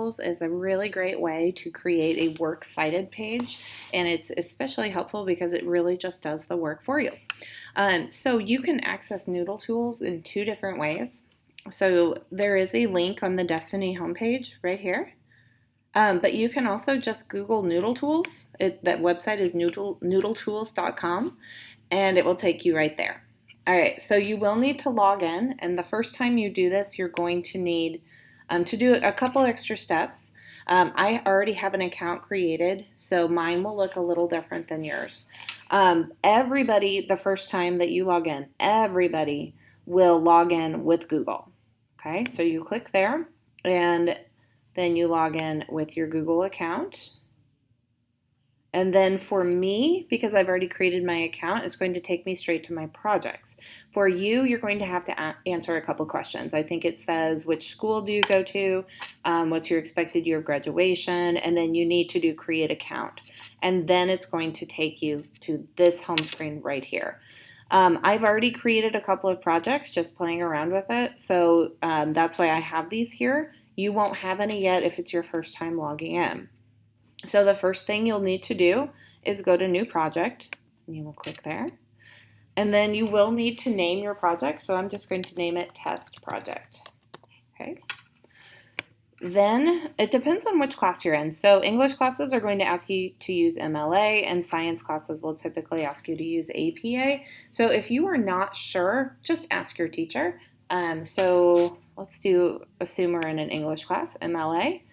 Tools is a really great way to create a works cited page, and it's especially helpful because it really just does the work for you. So you can access Noodle Tools in two different ways. So there is a link on the Destiny homepage right here. But you can also just Google Noodle Tools. That website is NoodleTools.com, and it will take you right there. All right, so you will need to log in, and the first time you do this, you're going to need to do a couple extra steps. I already have an account created, so mine will look a little different than yours. Everybody, the first time that you log in, everybody will log in with Google. Okay, so you click there, and then you log in with your Google account. And then for me, because I've already created my account, it's going to take me straight to my projects. For you, you're going to have to answer a couple questions. I think it says, which school do you go to? What's your expected year of graduation? And then you need to do create account. And then it's going to take you to this home screen right here. I've already created a couple of projects just playing around with it. So that's why I have these here. You won't have any yet if it's your first time logging in. So the first thing you'll need to do is go to New Project, and you will click there. And then you will need to name your project, so I'm just going to name it Test Project. Okay. Then it depends on which class you're in. So English classes are going to ask you to use MLA, and science classes will typically ask you to use APA. So if you are not sure, just ask your teacher. So let's assume we're in an English class, MLA.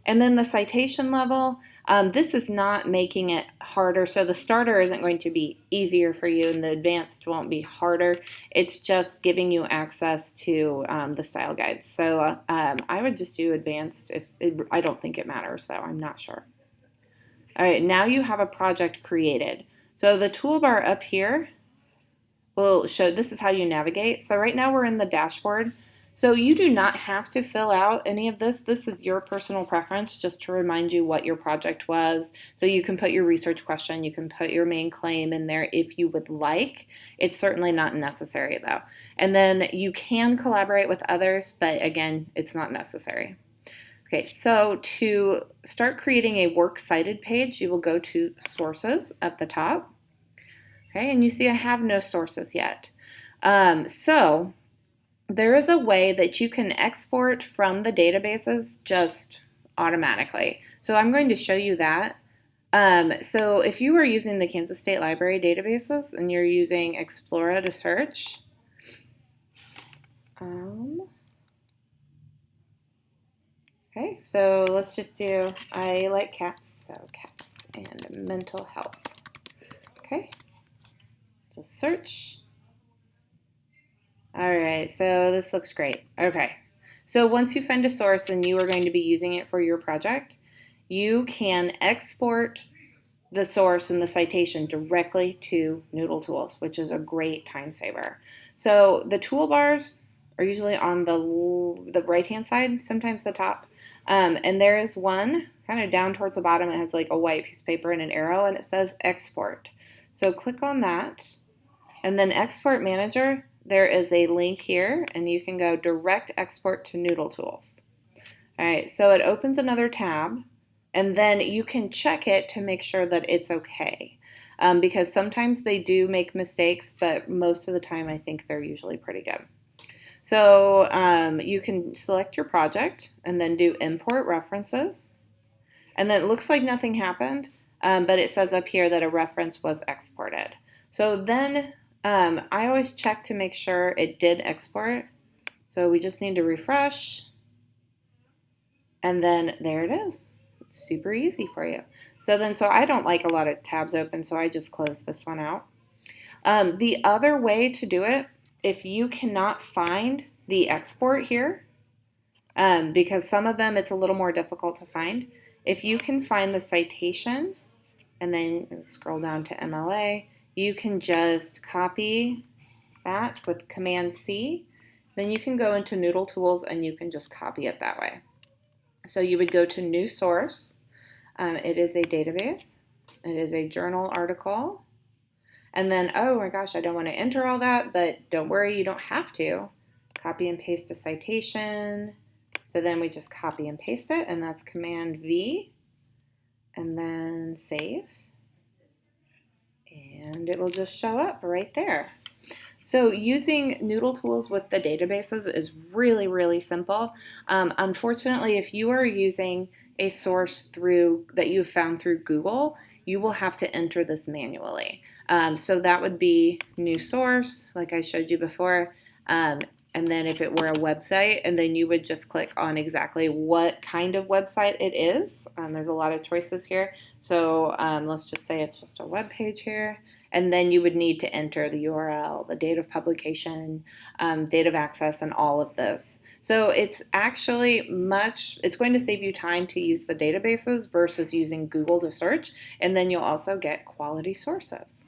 And then the citation level, this is not making it harder. So the starter isn't going to be easier for you, and the advanced won't be harder. It's just giving you access to the style guides. So I would just do advanced. I don't think it matters, though. I'm not sure. All right, now you have a project created. So the toolbar up here will show, this is how you navigate. So right now we're in the dashboard. So you do not have to fill out any of this. This is your personal preference, just to remind you what your project was. So you can put your research question, you can put your main claim in there if you would like. It's certainly not necessary though. And then you can collaborate with others, but again, it's not necessary. Okay, so to start creating a works cited page, you will go to Sources at the top. Okay, and you see I have no sources yet. So there is a way that you can export from the databases just automatically. So I'm going to show you that. So if you are using the Kansas State Library databases and you're using Explorer to search, okay, so let's just do, I like cats, so cats and mental health. Okay, just search. All right, so this looks great. Okay, so once you find a source and you are going to be using it for your project, you can export the source and the citation directly to Noodle Tools, which is a great time saver. So the toolbars are usually on the right-hand side, sometimes the top, and there is one kind of down towards the bottom. It has like a white piece of paper and an arrow, and it says Export. So click on that, and then Export Manager. There is a link here, and you can go direct export to Noodle Tools. All right, so it opens another tab, and then you can check it to make sure that it's okay, because sometimes they do make mistakes, but most of the time I think they're usually pretty good. So you can select your project and then do import references, and then it looks like nothing happened, but it says up here that a reference was exported. So then I always check to make sure it did export. So we just need to refresh. And then there it is. It's super easy for you. So I don't like a lot of tabs open, so I just close this one out. The other way to do it, if you cannot find the export here, because some of them it's a little more difficult to find, if you can find the citation and then scroll down to MLA, you can just copy that with Command C. Then you can go into Noodle Tools and you can just copy it that way. So you would go to New Source. It is a database. It is a journal article. And then, oh my gosh, I don't want to enter all that, but don't worry, you don't have to. Copy and paste a citation, So then we just copy and paste it, and that's Command V, and then save. And it will just show up right there. So using NoodleTools with the databases is really, really simple. Unfortunately, if you are using a source that you found through Google, you will have to enter this manually. So that would be new source, like I showed you before. And then if it were a website, and then you would just click on exactly what kind of website it is. There's a lot of choices here. So let's just say it's just a web page here. And then you would need to enter the URL, the date of publication, date of access, and all of this. So it's actually it's going to save you time to use the databases versus using Google to search. And then you'll also get quality sources.